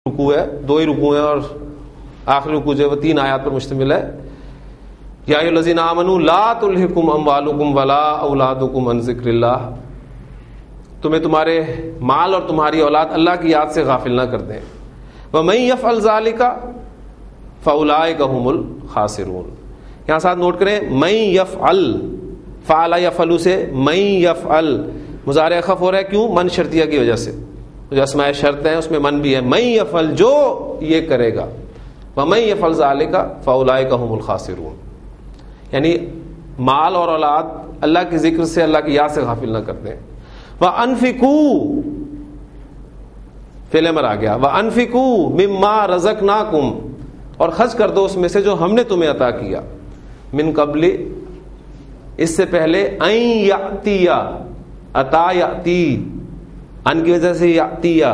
رکوع ہے، 2 ہی رکوع ہیں اور آخری رکوع جو ہے وہ 3 آیات پر مشتمل ہے. یا ایھا الذین آمنوا لا تلھکم اموالکم ولا اولادکم عن ذکر اللہ، تمہیں تمہارے مال اور تمہاری اولاد اللہ کی یاد سے غافل نہ کر دیں. وَمَن يَفْعَلْ ذَلِكَ فَأُولَٰئِكَ هُمُ الْخَاسِرُونَ. یہاں ساتھ نوٹ کریں، من یفعل، فعل یفعل سے من یفعل مضارع خف ہو رہا ہے. کیوں؟ من شرطیہ کی وجہ سے، جو اسماء شرط ہیں اس میں من بھی ہے. من یفعل، جو یہ کرے گا. وَمَن يَفْعَلْ ذَلِكَ فَأُولَٰئِكَ هُمُ الْخَاسِرُونَ، یعنی مال اور اولاد اللہ کے ذکر سے، اللہ کی یاد سے غافل نہ کرتے ہیں. وَأَنفِقُوا، فعل امر آ گیا. وَأَنفِقُوا مِمَّا رَزَقْنَاكُمْ، اور خرچ کر دو اس میں سے جو ہم نے تمہیں عطا کیا. من قبل، اس سے پہلے، ان یاتیا، عطا یاتی، ان کی وجہ سے یاتیا،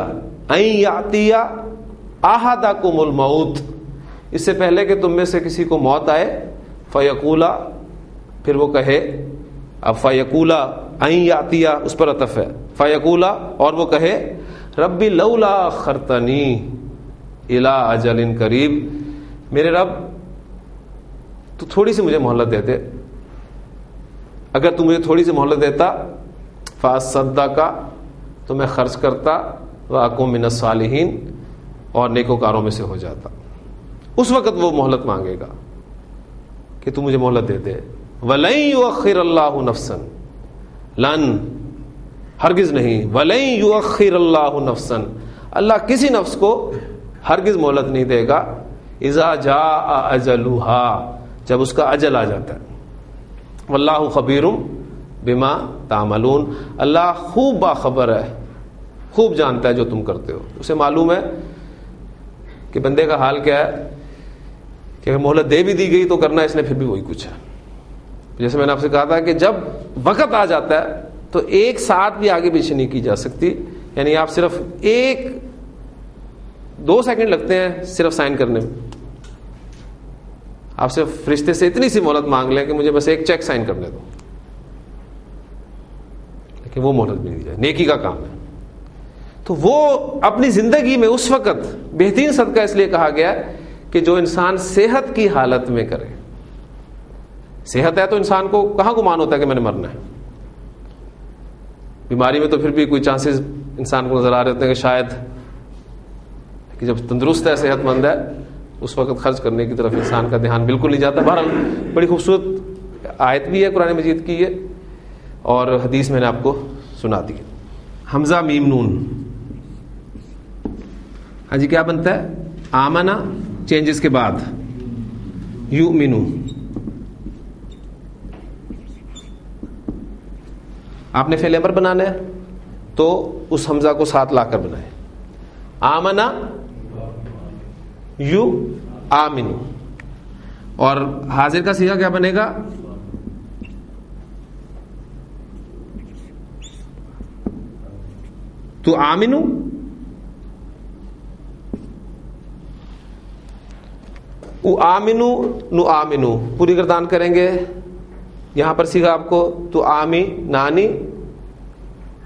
ان یاتیا احدکم الموت، اس سے پہلے کہ تم میں سے کسی کو موت آئے. فیقولا، پھر وہ کہے. اب فیقولا ان یاتیا اس پر عطف ہے. فیقولا، اور وہ کہے ربی لولا اخرتنی الی اجل قریب، میرے رب تو تھوڑی سی مجھے مہلت دیتے، اگر تو مجھے تھوڑی سی مہلت دیتا. فاصدق، تو میں خرچ کرتا. واکن من الصالحین، اور نیکوکاروں میں سے ہو جاتا. اس وقت وہ مہلت مانگے گا کہ تو مجھے مہلت دے دے. ولن یؤخر اللہ نفسا، لن ہرگز نہیں، ولن یؤخر اللہ نفسا، اللہ کسی نفس کو ہرگز مہلت نہیں دے گا. اذا جاء اجلها، جب اس کا اجل آ جاتا ہے. واللہ خبیر بما تعملون، اللہ خوب باخبر ہے، خوب جانتا ہے جو تم کرتے ہو. اسے معلوم ہے کہ بندے کا حال کیا ہے، کہ اگر مہلت دے بھی دی گئی تو کرنا اس نے پھر بھی وہی کچھ ہے. جیسے میں نے آپ سے کہا تھا کہ جب وقت آ جاتا ہے تو 1 ساتھ بھی آگے پیچھے نہیں کی جا سکتی. یعنی آپ صرف 2 سیکنڈ لگتے ہیں صرف سائن کرنے میں. آپ صرف فرشتے سے اتنی سی مہلت مانگ لیں کہ مجھے بس 1 چیک سائن کرنے دو، لیکن وہ مہلت بھی نہیں دی جائے. نیکی کا کام ہے. تو وہ اپنی زندگی میں اس وقت بہترین صدقہ اس لیے کہا گیا کہ جو انسان صحت کی حالت میں کرے. صحت ہے تو انسان کو کہاں گمان ہوتا ہے کہ میں نے مرنا ہے. بیماری میں تو پھر بھی کوئی چانسز انسان کو نظر آ رہے ہوتے ہیں کہ شاید، کہ جب تندرست ہے، صحت مند ہے، اس وقت خرچ کرنے کی طرف انسان کا دھیان بالکل نہیں جاتا. بہرحال بڑی خوبصورت آیت بھی ہے قرآن مجید کی یہ، اور حدیث میں نے آپ کو سنا دی. حمزہ میم نون، ہاں جی کیا بنتا ہے؟ آمنا چینجز کے بعد یؤمنو. آپ نے فعل امر بنانا ہے تو اس حمزہ کو ساتھ لا کر بنائے. آمنا یو آمنو. اور حاضر کا صیغہ کیا بنے گا؟ تو آمنو، او آمنو نو آمنو، پوری گردان کریں گے. یہاں پر سیکھا آپ کو تو آمی نانی،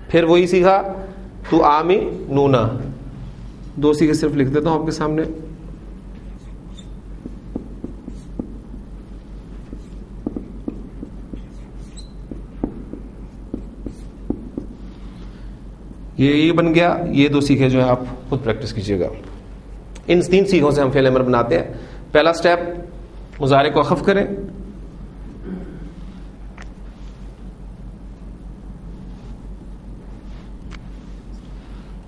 پھر وہی سیکھا تو آمی نونا. 2 سیکھے صرف لکھ دیتا ہوں آپ کے سامنے. یہ بن گیا. یہ 2 سیکھے جو ہے آپ خود پریکٹس کیجئے گا. ان 3 سیکھوں سے ہم فعل امر بناتے ہیں. پہلا سٹیپ مضارع کو اخف کریں.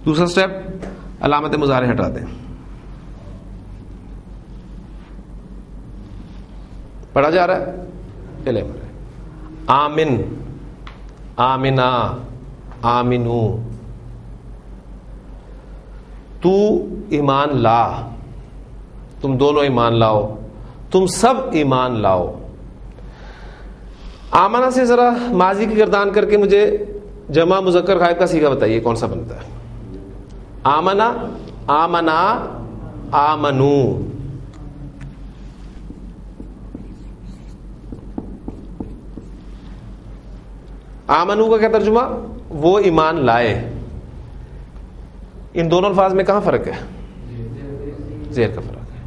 دوسرا سٹیپ علامت مضارع ہٹا دیں. پڑھا جا رہا ہے فعل امر ہے. آمن، آمنا، آمنو. تو ایمان لا، تم دونوں ایمان لاؤ، تم سب ایمان لاؤ. آمنا سے ذرا ماضی کی گردان کر کے مجھے جمع مذکر غائب کا صیغہ بتائیے کون سا بنتا ہے؟ آمنا، آمنا، آمنو. آمنو کا کیا ترجمہ؟ وہ ایمان لائے. ان دونوں الفاظ میں کہاں فرق ہے؟ زیر کا فرق ہے.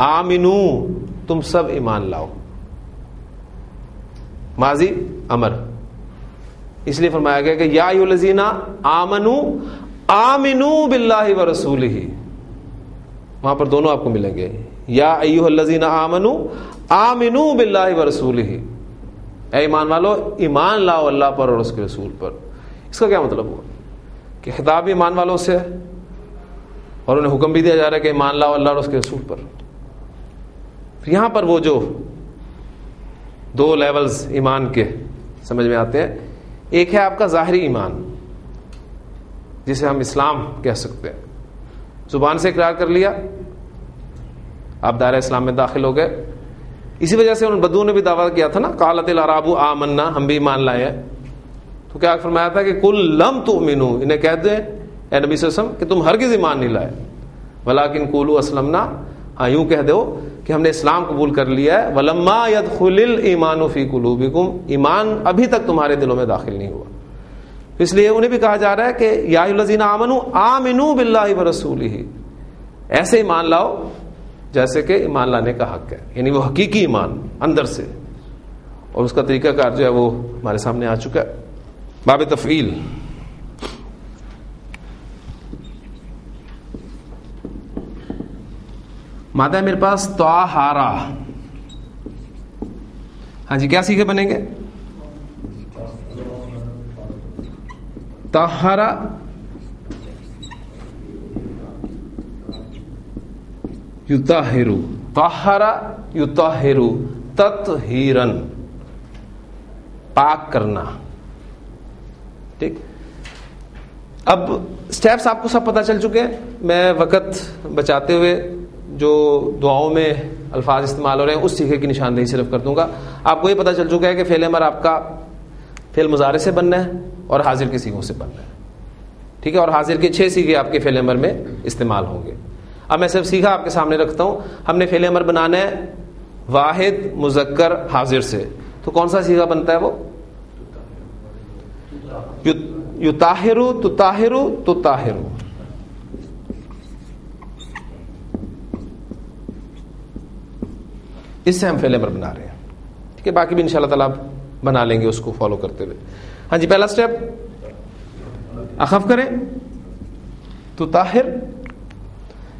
آمنو تم سب ایمان لاؤ, ماضی امر, اس لیے فرمایا گیا کہ یا ایھا الذین آمنو آمنو باللہ ورسولہ, وہاں پر دونوں آپ کو ملیں گے, یا ایھا الذین آمنو آمنو باللہ ورسولہ, اے ایمان والو ایمان لاؤ اللہ پر اور اس کے رسول پر. اس کا کیا مطلب ہوا کہ خطاب بھی ایمان والوں سے ہے اور انہیں حکم بھی دیا جا رہا ہے کہ ایمان لاؤ اللہ اور اس کے رسول پر. یہاں پر وہ جو دو لیولز ایمان کے سمجھ میں آتے ہیں, ایک ہے آپ کا ظاہری ایمان جسے ہم اسلام کہہ سکتے ہیں, زبان سے اقرار کر لیا, آپ دائرہ اسلام میں داخل ہو گئے. اسی وجہ سے ان بدو نے بھی دعویٰ کیا تھا نا, قالت الاعراب آمنا, ہم بھی ایمان لائے ہیں. تو کیا فرمایا تھا کہ قل لم تؤمنوا, انہیں کہہ دیں اے نبی صلی اللہ علیہ وسلم کہ تم ہرگز ایمان نہیں لائے, ولکن قولوا اسلمنا, ہاں یوں کہہ دو کہ ہم نے اسلام قبول کر لیا ہے. ولما يدخل الايمان في قلوبكم, ایمان ابھی تک تمہارے دلوں میں داخل نہیں ہوا. اس لیے انہیں بھی کہا جا رہا ہے کہ یا ایھا الذین آمنوا آمنوا باللہ ورسولہ, ایسے ایمان لاؤ جیسے کہ ایمان لانے کا حق ہے, یعنی وہ حقیقی ایمان اندر سے. اور اس کا طریقہ کار جو ہے وہ ہمارے سامنے آ چکا ہے. باب تفعیل, مادہ ہے میرے پاس طہارا. ہاں جی, کیا سیکھے بنیں گے؟ طہارا یطہر, طہارا یطہر تطہیرن, پاک کرنا. ٹھیک, اب سٹیپس آپ کو سب پتہ چل چکے ہیں. میں وقت بچاتے ہوئے جو دعاؤں میں الفاظ استعمال ہو رہے ہیں اس سیکھے کی نشاندہی صرف کر دوں گا. آپ کو یہ پتہ چل چکا ہے کہ فعل امر آپ کا فعل مضارع سے بننا ہے اور حاضر کے صیغوں سے بننا ہے. ٹھیک ہے, اور حاضر کے 6 صیغے آپ کے فعل امر میں استعمال ہوں گے. اب میں صرف سیکھا آپ کے سامنے رکھتا ہوں. ہم نے فعل امر بنانا ہے واحد مذکر حاضر سے, تو کون سا صیغہ بنتا ہے؟ وہ یطہر, تطہر, تطہر. اس سے ہم فعل امر بنا رہے ہیں. ٹھیک ہے, باقی بھی انشاءاللہ تعالیٰ بنا لیں گے اس کو فالو کرتے ہوئے. ہاں جی, پہلا سٹیپ اخف کریں تو طاہر,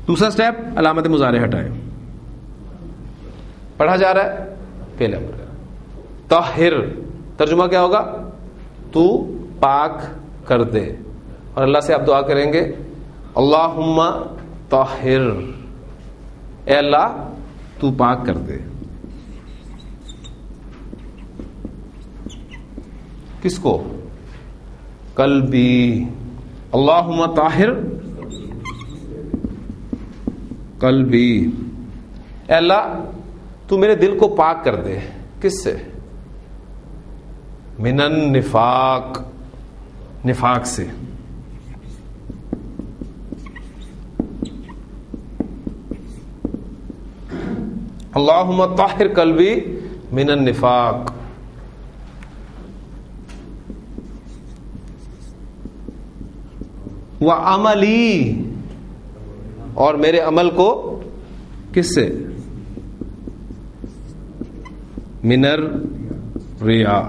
دوسرا سٹیپ علامت مضارع ہٹائیں. پڑھا جا رہا ہے فعل امر طاہر, ترجمہ کیا ہوگا؟ تو پاک کر دے. اور اللہ سے آپ دعا کریں گے اللہم طاہر, اے اللہ تو پاک کر دے. کس کو؟ قلبی, اللہم طاہر قلبی, اے اللہ تو میرے دل کو پاک کر دے. کس سے؟ من النفاق, نفاق سے. اللہم طاہر قلبی من النفاق. وعملی, اور میرے عمل کو کس سے؟ من الریا,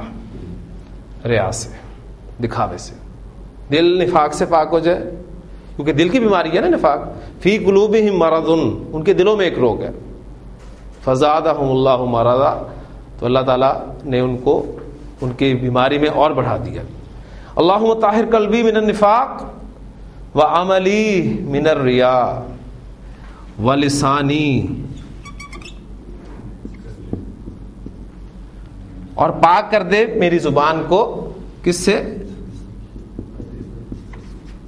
ریا سے, دکھاوے سے. دل نفاق سے پاک ہو جائے, کیونکہ دل کی بیماری ہے نا نفاق. فی قلوبہم مرض, ان کے دلوں میں ایک روگ ہے. فزادہم اللہ مرضا, تو اللہ تعالیٰ نے ان کو ان کی بیماری میں اور بڑھا دیا. اللہم طاہر قلبی من النفاق وعملی من الریا ولسانی, اور پاک کر دے میری زبان کو کس سے؟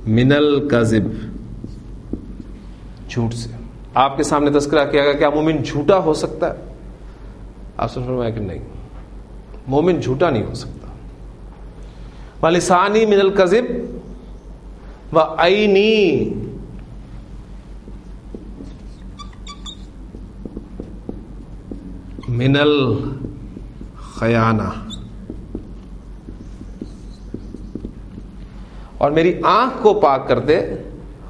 من الکذب, جھوٹ سے. آپ کے سامنے تذکرہ کیا گیا, کیا مومن جھوٹا ہو سکتا ہے؟ آپ سن فرمایا کہ نہیں, مومن جھوٹا نہیں ہو سکتا. وَلِسَانِي مِنَ الْكَذِبِ وَعَيْنِي, مِنَ الْخَيَانَةِ, اور میری آنکھ کو پاک کر دے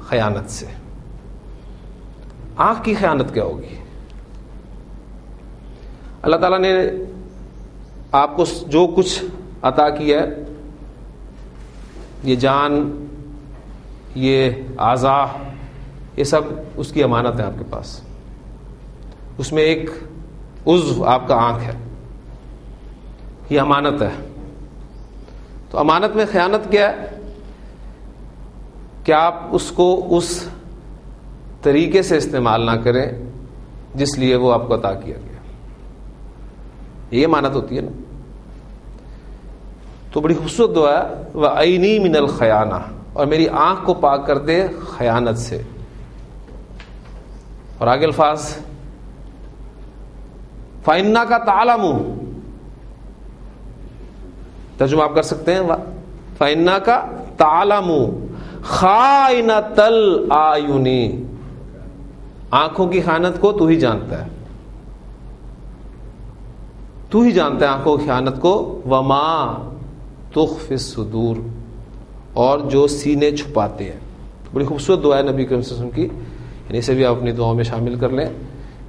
خیانت سے. آنکھ کی خیانت کیا ہوگی؟ اللہ تعالیٰ نے آپ کو جو کچھ عطا کیا ہے، یہ جان، یہ اعضاء، یہ سب اس کی امانت ہے آپ کے پاس. اس میں ایک عضو آپ کا آنکھ ہے، یہ امانت ہے. تو امانت میں خیانت کیا ہے کہ آپ اس کو اس طریقے سے استعمال نہ کریں جس لیے وہ آپ کو عطا کیا گیا. یہ امانت ہوتی ہے نا. تو بڑی خوبصورت دعا ہے، وَعَيْنِي مِنَ الْخَيَانَةِ، اور میری آنکھ کو پاک کر دے خیانت سے. اور آگے الفاظ فَإِنَّكَ تَعْلَمُ، ترجمہ آپ کر سکتے ہیں فَإِنَّكَ تَعْلَمُ خَائِنَةَ الْأَعْيُنِ، آنکھوں کی خیانت کو تو ہی جانتا ہے، تو ہی جانتا ہے آنکھوں کی خیانت کو. وَمَا تُخْفِي الصُّدُورُ، اور جو سینے چھپاتے ہیں. بڑی خوبصورت دعا ہے نبی کریم صلی اللہ علیہ وسلم کی، یعنی اسے بھی آپ اپنی دعاؤں میں شامل کر لیں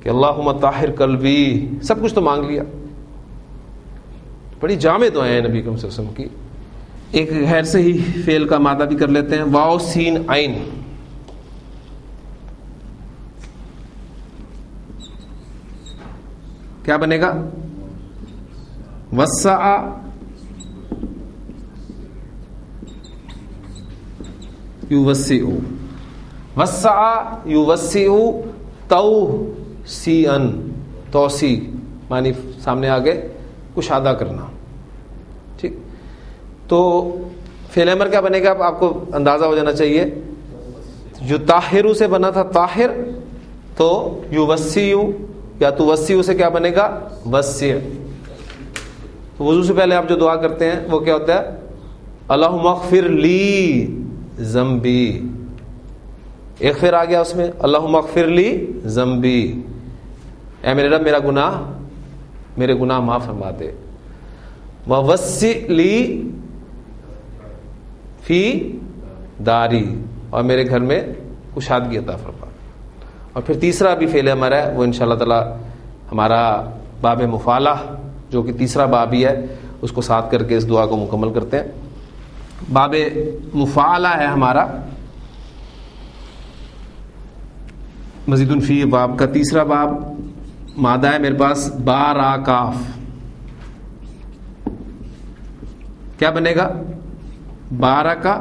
کہ اللہم طاہر قلبی. سب کچھ تو مانگ لیا. بڑی جامع دعائیں ہیں نبی کریم صلی اللہ علیہ وسلم کی. ایک غیر سے ہی فعل کا مادہ بھی کر لیتے ہیں، واو سین عین. کیا بنے گا؟ وسع یوسع، وسع یوسع توسیعا، توسیع معنی سامنے آگے کشادہ کرنا. ٹھیک، تو فعل امر کیا بنے گا؟ آپ کو اندازہ ہو جانا چاہیے. جو طاہر سے بنا تھا طاہر، تو یوسع یا توسع سے کیا بنے گا؟ وسع. تو وضو سے پہلے آپ جو دعا کرتے ہیں وہ کیا ہوتا ہے؟ اللہم اغفر لی ذنبی. ایک پھر آ گیا اس میں اللہم اغفر لی ذنبی، اے میرے رب میرے گناہ معاف فرما دے. ووسع لی فی داری، اور میرے گھر میں کشادگی عطا فرما. اور پھر تیسرا بھی فعل امر ہے، وہ انشاءاللہ تعالی ہمارا باب مفالہ جو کہ تیسرا باب ہی ہے، اس کو ساتھ کر کے اس دعا کو مکمل کرتے ہیں. باب مفعلہ ہے ہمارا، مزید فی باب کا تیسرا باب. مادہ ہے میرے پاس با را کاف. کیا بنے گا؟ بارکا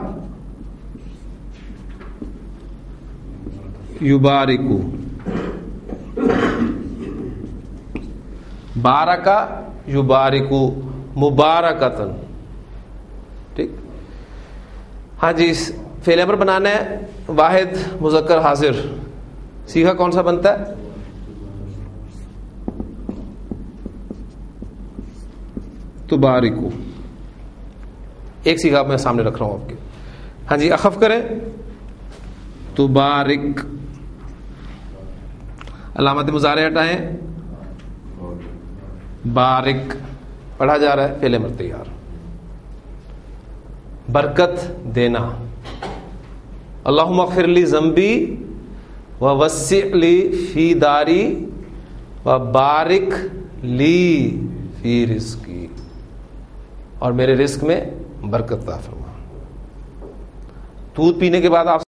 یبارکو، بارکا یبارکو مبارکتن. ٹھیک. ہاں جی، فعل امر بنانا ہے واحد مذکر حاضر. سیغہ کون سا بنتا ہے؟ تبارکو. ایک سیغہ میں سامنے رکھ رہا ہوں آپ کے. ہاں جی، اخف کریں تبارک. علامت مضارع ہٹائیں، بارک پڑھا جا رہا ہے، فعل امر تیار. برکت دینا. اللہم اغفر لی ذنبی ووسع لی فی داری وبارک لی فی رزقی، اور میرے رزق میں برکت عطا فرما. دودھ پینے کے بعد آپ